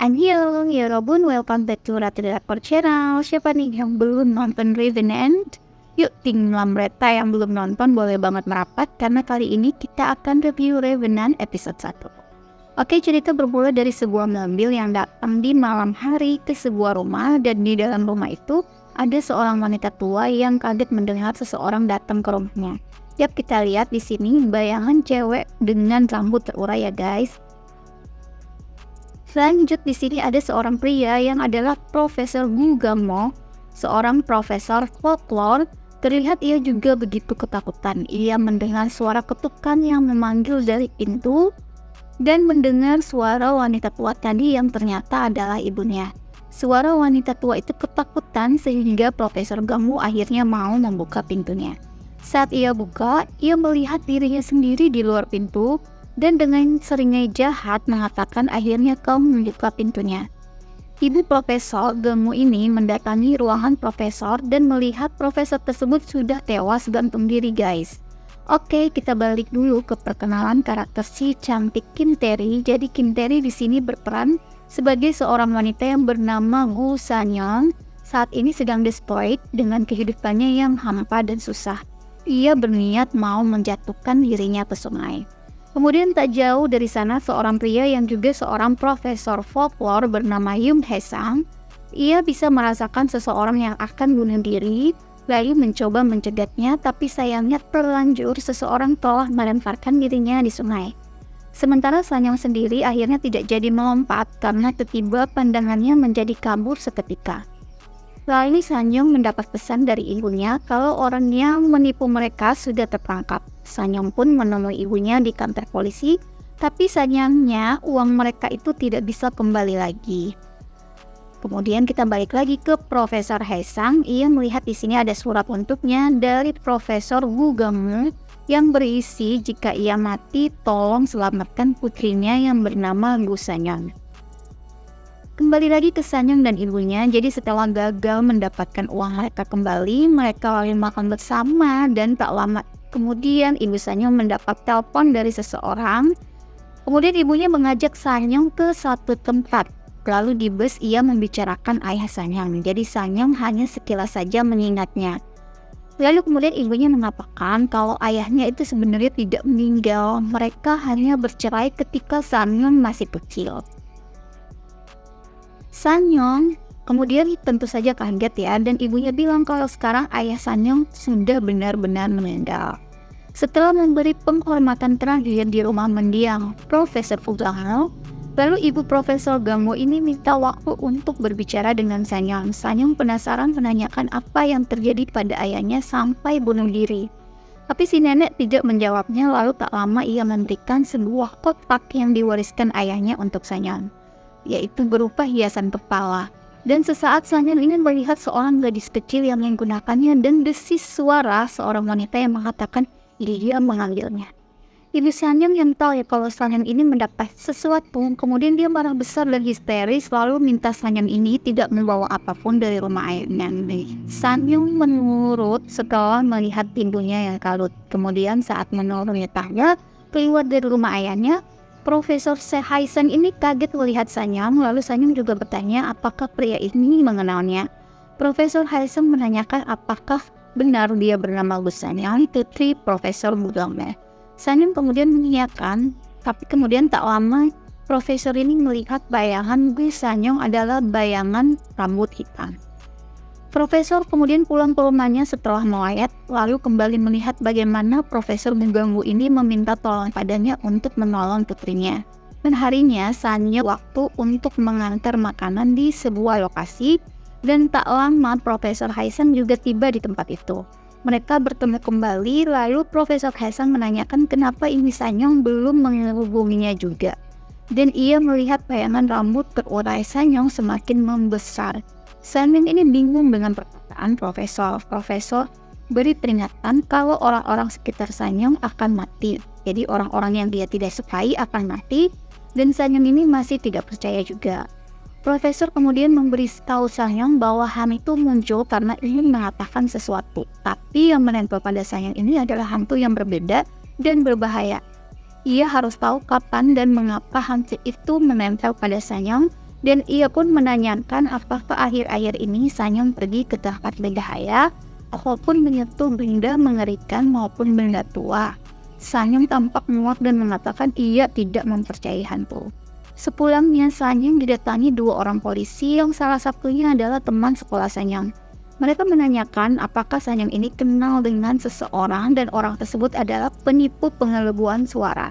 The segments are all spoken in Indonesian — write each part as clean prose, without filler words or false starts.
Annyeong, Yorobun, welcome back to Ratu Drakor Channel. Siapa nih yang belum nonton Revenant? Yuk, tim Lamreta yang belum nonton boleh banget merapat karena kali ini kita akan review Revenant episode 1. Oke, cerita bermula dari sebuah mobil yang datang di malam hari ke sebuah rumah, dan di dalam rumah itu ada seorang wanita tua yang kaget mendengar seseorang datang ke rumahnya. Yap, kita lihat di sini bayangan cewek dengan rambut terurai ya guys. Lanjut, di sini ada seorang pria yang adalah Profesor Gugamo, seorang profesor folklore. Terlihat ia juga begitu ketakutan. Ia mendengar suara ketukan yang memanggil dari pintu dan mendengar suara wanita tua tadi yang ternyata adalah ibunya. Suara wanita tua itu ketakutan sehingga Profesor Gamu akhirnya mau membuka pintunya. Saat ia buka, ia melihat dirinya sendiri di luar pintu dan dengan seringai jahat mengatakan, akhirnya kau membuka pintunya. Ibu Profesor Gamu ini mendatangi ruangan profesor dan melihat profesor tersebut sudah tewas gantung diri guys. Oke, kita balik dulu ke perkenalan karakter si cantik Kim Tae-ri. Jadi Kim Tae-ri di sini berperan sebagai seorang wanita yang bernama Gu San-young. Saat ini sedang desperate dengan kehidupannya yang hampa dan susah. Ia berniat mau menjatuhkan dirinya ke sungai. Kemudian tak jauh dari sana seorang pria yang juga seorang profesor folklore bernama Yum Hae-sang. Ia bisa merasakan seseorang yang akan bunuh diri, lalu mencoba mencegahnya, tapi sayangnya terlanjur seseorang telah melemparkan dirinya di sungai. Sementara Sanyong sendiri akhirnya tidak jadi melompat karena tiba-tiba pandangannya menjadi kabur seketika. Lalu Sanyong mendapat pesan dari ibunya kalau orang yang menipu mereka sudah tertangkap. Sanyong pun menemui ibunya di kantor polisi, tapi sayangnya uang mereka itu tidak bisa kembali lagi. Kemudian kita balik lagi ke Profesor Hae-sang. Ia melihat di sini ada surat untuknya dari Profesor Gugamo yang berisi, jika ia mati tolong selamatkan putrinya yang bernama Gu San-young. Kembali lagi ke Sanyong dan ibunya. Jadi setelah gagal mendapatkan uang mereka kembali, mereka lalu makan bersama, dan tak lama kemudian ibu Sanyong mendapat telepon dari seseorang. Kemudian ibunya mengajak Sanyong ke satu tempat. Lalu di bus ia membicarakan ayah Sanyong. Jadi Sanyong hanya sekilas saja mengingatnya. Lalu kemudian ibunya mengatakan kalau ayahnya itu sebenarnya tidak meninggal. Mereka hanya bercerai ketika Sanyong masih kecil. Sanyong kemudian tentu saja kaget ya, dan ibunya bilang kalau sekarang ayah Sanyong sudah benar-benar meninggal. Setelah memberi penghormatan terakhir di rumah mendiang Profesor Fugahal, lalu ibu Profesor Gamu ini minta waktu untuk berbicara dengan Sanyong. Sanyong penasaran menanyakan apa yang terjadi pada ayahnya sampai bunuh diri. Tapi si nenek tidak menjawabnya, lalu tak lama ia memberikan sebuah kotak yang diwariskan ayahnya untuk Sanyong, yaitu berupa hiasan kepala. Dan sesaat Sanyong ingin melihat seorang gadis kecil yang menggunakannya, dan desis suara seorang wanita yang mengatakan dia mengambilnya. Ibu Sanyong yang tahu ya kalau Sanyong ini mendapat sesuatu, kemudian dia marah besar dan histeris, lalu minta Sanyong ini tidak membawa apapun dari rumah ayahnya. Sanyong menurut setelah melihat ibunya yang kalut. Kemudian saat menurunnya tangga keluar dari rumah ayahnya, Profesor Hae-sang ini kaget melihat Sanyong. Lalu Sanyong juga bertanya apakah pria ini mengenalnya. Profesor Hae-sang menanyakan apakah benar dia bernama Gu San-young, putri Profesor Gugamo. Sanyong kemudian mengiyakan, tapi kemudian tak lama profesor ini melihat bayangan Gu San-young adalah bayangan rambut hitam. Profesor kemudian pulang ke rumahnya setelah melayat, lalu kembali melihat bagaimana Profesor Gugamo ini meminta tolong padanya untuk menolong putrinya. Dan harinya Sanyong waktu untuk mengantar makanan di sebuah lokasi, dan tak lama Profesor Hae-sang juga tiba di tempat itu. Mereka bertemu kembali, lalu Profesor Hae-sang menanyakan kenapa ibu Sanyong belum menghubunginya juga. Dan ia melihat bayangan rambut terurai Sanyong semakin membesar. Sanyong ini bingung dengan perkataan Profesor. Profesor beri peringatan kalau orang-orang sekitar Sanyong akan mati. Jadi orang-orang yang dia tidak sukai akan mati, dan Sanyong ini masih tidak percaya juga. Profesor kemudian memberi tahu Sanyong bahwa hantu itu muncul karena ingin mengatakan sesuatu. Tapi yang menempel pada Sanyong ini adalah hantu yang berbeda dan berbahaya. Ia harus tahu kapan dan mengapa hantu itu menempel pada Sanyong, Dan ia pun menanyakan apakah akhir-akhir ini Sanyong pergi ke tempat berbahaya ataupun menyentuh benda mengerikan maupun benda tua. Sanyong tampak muak dan mengatakan ia tidak mempercayai hantu. Sepulangnya, Sanyong didatangi 2 orang polisi yang salah satunya adalah teman sekolah Sanyong. Mereka menanyakan apakah Sanyong ini kenal dengan seseorang dan orang tersebut adalah penipu pengelebuan suara.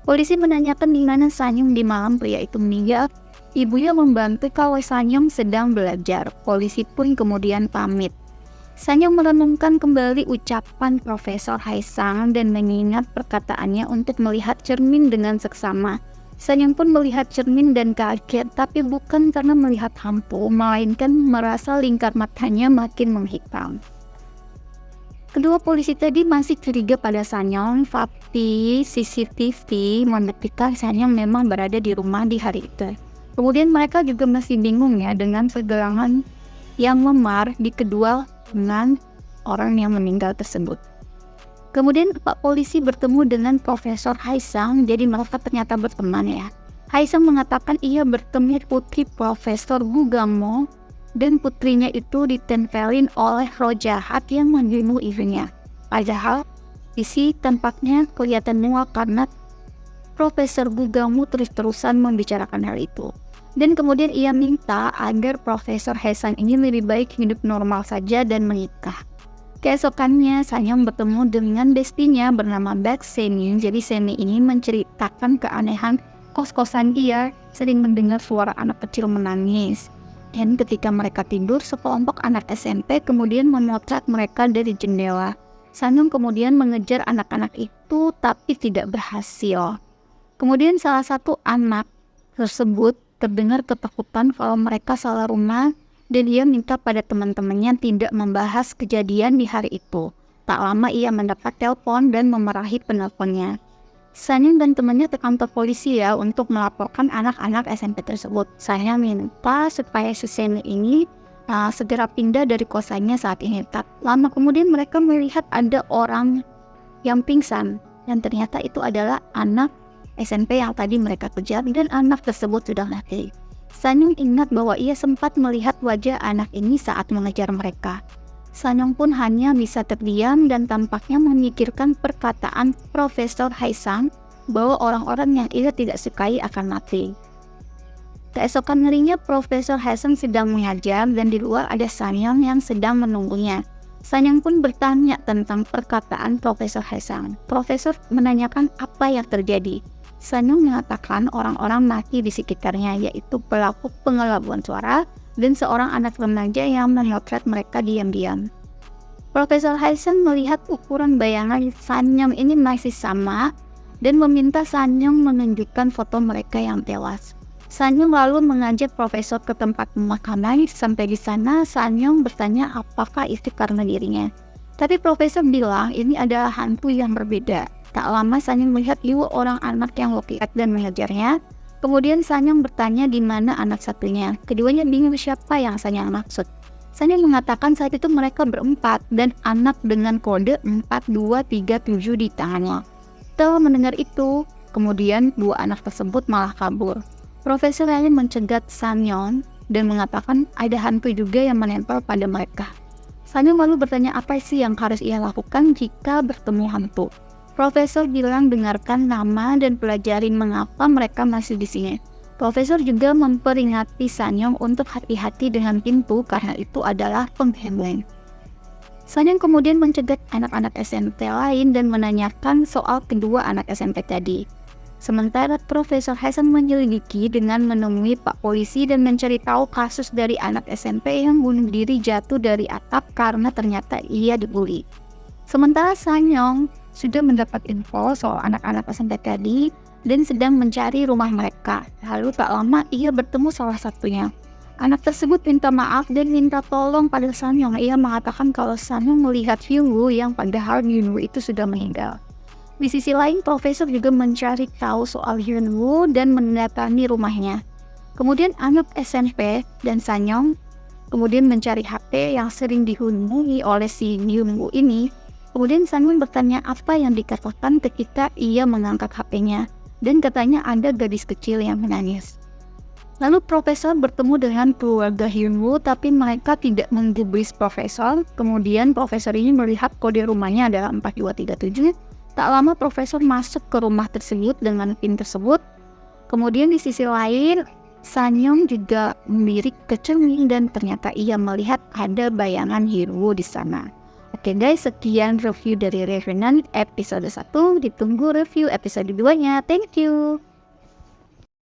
Polisi menanyakan di mana Sanyong di malam pria itu meninggal. Ibunya membantu kalau Sanyong sedang belajar. Polisi pun kemudian pamit. Sanyong merenungkan kembali ucapan Profesor Haesang dan mengingat perkataannya untuk melihat cermin dengan seksama. Sanyong pun melihat cermin dan kaget, tapi bukan karena melihat hantu, melainkan merasa lingkar matanya makin menghitam. Kedua polisi tadi masih curiga pada Sanyong, tapi CCTV membuktikan Sanyong memang berada di rumah di hari itu. Kemudian mereka juga masih bingung ya dengan pergelangan yang memar di kedua dengan orang yang meninggal tersebut. Kemudian Pak Polisi bertemu dengan Profesor Haesang, jadi mereka ternyata berteman ya. Haesang mengatakan ia bertemu putri Profesor Gugamo dan putrinya itu ditempelin oleh roh jahat yang membunuh ibunya. Padahal isi tampaknya kelihatan muak karena Profesor Gugamo terus-terusan membicarakan hal itu. Dan kemudian ia minta agar Profesor Haesang ini lebih baik hidup normal saja dan menikah. Keesokannya, Sanyong bertemu dengan bestinya bernama Baek Seni. Jadi Seni ini menceritakan keanehan kos-kosan dia sering mendengar suara anak kecil menangis. Dan ketika mereka tidur, sekelompok anak SMP kemudian memotret mereka dari jendela. Sanyong kemudian mengejar anak-anak itu tapi tidak berhasil. Kemudian salah satu anak tersebut terdengar ketakutan kalau mereka salah rumah dan ia minta pada teman-temannya tidak membahas kejadian di hari itu. Tak lama ia mendapat telepon dan memarahi penelponnya. Sanyong dan temannya ke kantor polisi ya untuk melaporkan anak-anak SMP tersebut. Saya minta supaya Susene ini segera pindah dari kosannya saat ini. Tak lama kemudian mereka melihat ada orang yang pingsan dan ternyata itu adalah anak SMP yang tadi mereka kejar dan anak tersebut sudah mati. Sanyong ingat bahwa ia sempat melihat wajah anak ini saat mengejar mereka. Sanyong pun hanya bisa terdiam dan tampaknya memikirkan perkataan Profesor Haesang bahwa orang-orang yang ia tidak sukai akan mati. Keesokan harinya Profesor Haesang sedang mengajar dan di luar ada Sanyong yang sedang menunggunya. Sanyong pun bertanya tentang perkataan Profesor Haesang. Profesor menanyakan apa yang terjadi. Sanyong mengatakan orang-orang mati di sekitarnya, yaitu pelaku pengelabuan suara dan seorang anak remaja yang memotret mereka diam-diam. Profesor Haesang melihat ukuran bayangan Sanyong ini masih sama dan meminta Sanyong menunjukkan foto mereka yang tewas. Sanyong lalu mengajak Profesor ke tempat pemakaman. Sampai di sana, Sanyong bertanya apakah itu karena dirinya. Tapi Profesor bilang ini adalah hantu yang berbeda. Tak lama Sanyong melihat 2 orang anak yang lokiat dan mengejarnya. Kemudian Sanyong bertanya di mana anak satunya. Keduanya bingung siapa yang Sanyong maksud. Sanyong mengatakan saat itu mereka berempat dan anak dengan kode 4237 di tangannya. Setelah mendengar itu, kemudian 2 anak tersebut malah kabur. Profesor lain mencegat Sanyong dan mengatakan ada hantu juga yang menempel pada mereka. Sanyong lalu bertanya apa sih yang harus ia lakukan jika bertemu hantu. Profesor bilang dengarkan nama dan pelajari mengapa mereka masih di sini. Profesor juga memperingati Sanyong untuk hati-hati dengan pintu karena itu adalah penghubung. Sanyong kemudian mencegat anak-anak SMP lain dan menanyakan soal kedua anak SMP tadi. Sementara Profesor Haesang menyelidiki dengan menemui Pak Polisi dan mencari tahu kasus dari anak SMP yang bunuh diri jatuh dari atap karena ternyata ia dibully. Sementara Sanyong sudah mendapat info soal anak-anak SMP tadi dan sedang mencari rumah mereka. Lalu tak lama ia bertemu salah satunya. Anak tersebut minta maaf dan minta tolong pada Sanyong. Ia mengatakan kalau Sanyong melihat Hyunwoo yang padahal Hyunwoo itu sudah meninggal. Di sisi lain, Profesor juga mencari tahu soal Hyunwoo dan mendatangi rumahnya. Kemudian anak SMP dan Sanyong kemudian mencari HP yang sering dihubungi oleh si Hyunwoo ini. Kemudian Sanyong bertanya apa yang dikatakan ketika ia mengangkat HP-nya dan katanya ada gadis kecil yang menangis. Lalu profesor bertemu dengan keluarga Hyunwoo, tapi mereka tidak menggubris profesor. Kemudian profesor ini melihat kode rumahnya adalah 4237. Tak lama profesor masuk ke rumah tersebut dengan PIN tersebut. Kemudian di sisi lain, Sanyong juga melirik ke cermin dan ternyata ia melihat ada bayangan Hyunwoo di sana. Oke guys, sekian review dari Revenant episode 1. Ditunggu review episode 2-nya. Thank you.